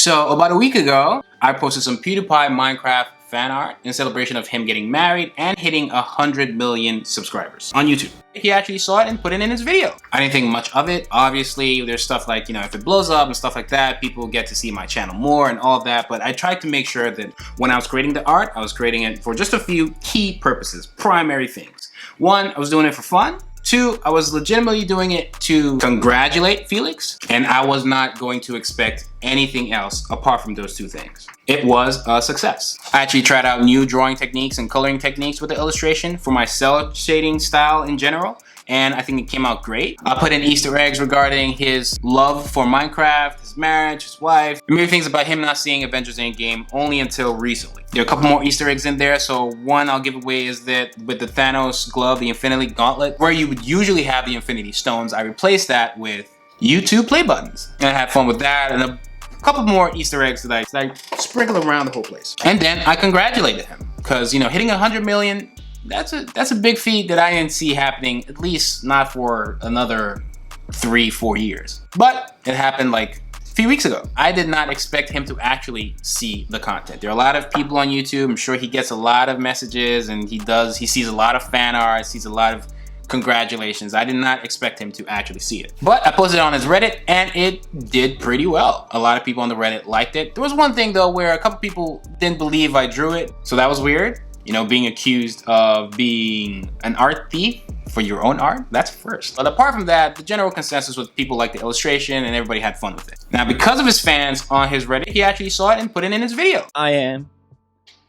So about a week ago, I posted some PewDiePie Minecraft fan art in celebration of him getting married and hitting 100 million subscribers on YouTube. He actually saw it and put it in his video. I didn't think much of it. Obviously, there's stuff like, if it blows up and stuff like that, people get to see my channel more and all that, but I tried to make sure that when I was creating the art, I was creating it for just a few key purposes, primary things. One, I was doing it for fun. Two, I was legitimately doing it to congratulate Felix, and I was not going to expect anything else apart from those two things. It was a success. I actually tried out new drawing techniques and coloring techniques with the illustration for my cell shading style in general, and I think it came out great. I put in Easter eggs regarding his love for Minecraft, his marriage, his wife, and maybe things about him not seeing Avengers Endgame only until recently. There are a couple more Easter eggs in there. So one I'll give away is that with the Thanos glove, the Infinity Gauntlet, where you would usually have the Infinity Stones, I replaced that with YouTube play buttons. And I had fun with that, and a couple more Easter eggs that I sprinkle around the whole place. And then I congratulated him because, hitting 100 million, that's a big feat that I didn't see happening, at least not for another 3-4 years. But it happened like a few weeks ago. I did not expect him to actually see the content. There are a lot of people on YouTube. I'm sure he gets a lot of messages, and he sees a lot of fan art, sees a lot of congratulations. I did not expect him to actually see it. But I posted it on his Reddit and it did pretty well. A lot of people on the Reddit liked it. There was one thing though where a couple people didn't believe I drew it, so that was weird. Being accused of being an art thief for your own art, that's first. But apart from that, the general consensus was people liked the illustration and everybody had fun with it. Now, because of his fans on his Reddit, he actually saw it and put it in his video. I am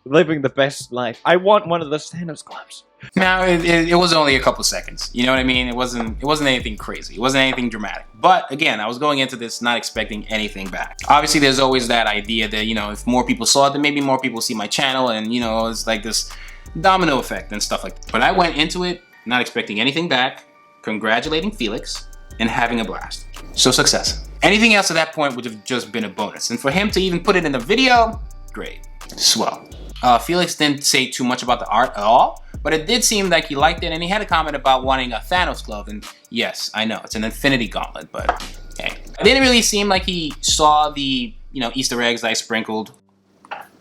living the best life. I want one of those Thanos gloves. Now, it was only a couple seconds. You know what I mean? It wasn't anything crazy. It wasn't anything dramatic. But again, I was going into this not expecting anything back. Obviously, there's always that idea that, if more people saw it, then maybe more people see my channel, and, it's like this domino effect and stuff like that. But I went into it not expecting anything back, congratulating Felix, and having a blast. So success. Anything else at that point would have just been a bonus. And for him to even put it in the video, great. Swell. Felix didn't say too much about the art at all, but it did seem like he liked it, and he had a comment about wanting a Thanos glove, and yes, I know, it's an Infinity Gauntlet, but hey. It didn't really seem like he saw the, Easter eggs I sprinkled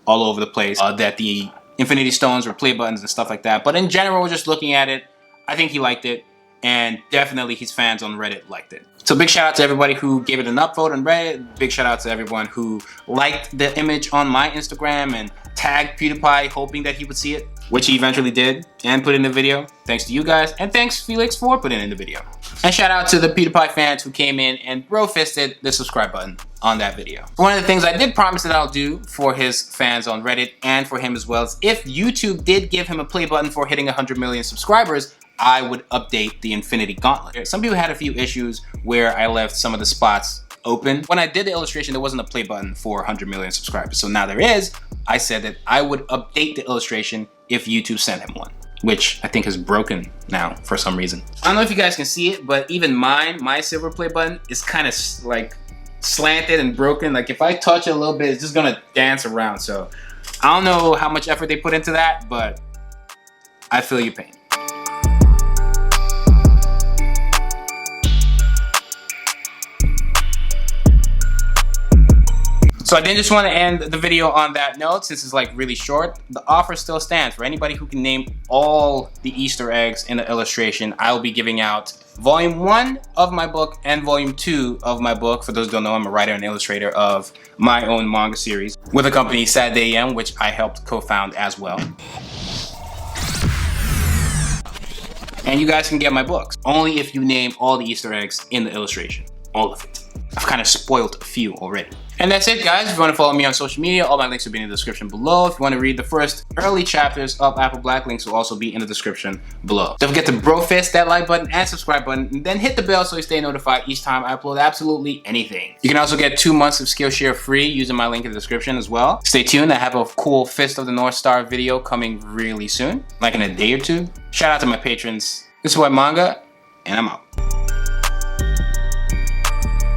all over the place, that the Infinity Stones were play buttons and stuff like that, but in general, just looking at it, I think he liked it, and definitely his fans on Reddit liked it. So big shout out to everybody who gave it an upvote on Reddit. Big shout out to everyone who liked the image on my Instagram and tagged PewDiePie hoping that he would see it, which he eventually did and put in the video. Thanks to you guys, and thanks Felix for putting it in the video. And shout out to the PewDiePie fans who came in and bro-fisted the subscribe button on that video. One of the things I did promise that I'll do for his fans on Reddit and for him as well is if YouTube did give him a play button for hitting 100 million subscribers, I would update the Infinity Gauntlet. Some people had a few issues where I left some of the spots open. When I did the illustration, there wasn't a play button for 100 million subscribers. So now there is. I said that I would update the illustration if YouTube sent him one, which I think is broken now for some reason. I don't know if you guys can see it, but even my silver play button is kind of like slanted and broken. Like if I touch it a little bit, it's just gonna dance around. So I don't know how much effort they put into that, but I feel your pain. So I didn't just want to end the video on that note, since it's like really short. The offer still stands for anybody who can name all the Easter eggs in the illustration. I will be giving out volume 1 of my book and volume 2 of my book. For those who don't know, I'm a writer and illustrator of my own manga series with a company, Saturday AM, which I helped co-found as well. And you guys can get my books only if you name all the Easter eggs in the illustration, all of it. I've kind of spoiled a few already. And that's it, guys. If you want to follow me on social media, all my links will be in the description below. If you want to read the first early chapters of Apple Black, links will also be in the description below. Don't forget to bro-fist that like button and subscribe button, and then hit the bell so you stay notified each time I upload absolutely anything. You can also get 2 months of Skillshare free using my link in the description as well. Stay tuned, I have a cool Fist of the North Star video coming really soon, like in a day or two. Shout out to my patrons. This is Manga, and I'm out.